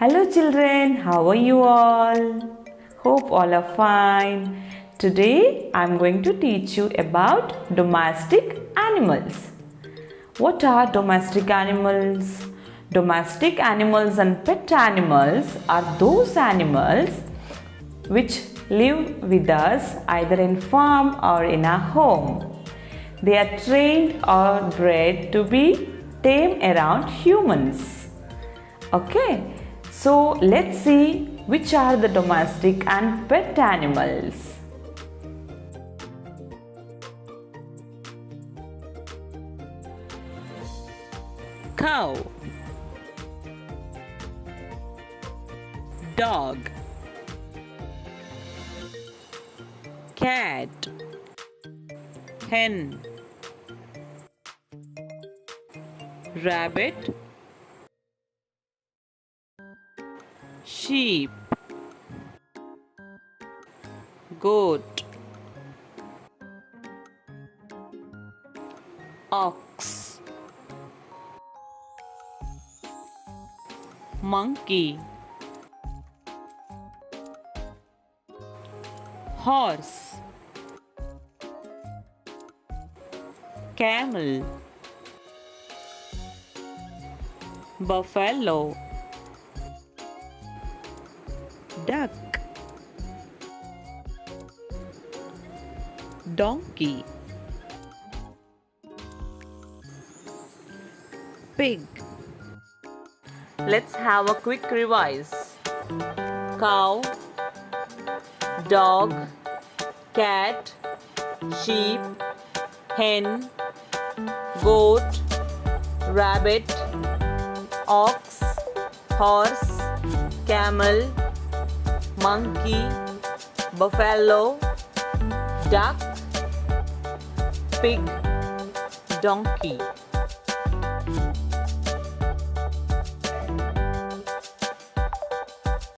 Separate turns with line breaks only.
Hello children, how are you all? Hope all are fine. Today I am going to teach you about domestic animals. What are domestic animals? Domestic animals and pet animals are those animals which live with us either in farm or in a home. They are trained or bred to be tame around humans. Okay, so let's see which are the domestic and pet animals. Cow, dog, cat, hen, rabbit, sheep, goat, ox, monkey, horse, camel, buffalo, duck, donkey, pig. Let's have a quick revise. Cow, dog, cat, sheep, hen, goat, rabbit, ox, horse, camel, monkey, buffalo, duck, pig, donkey.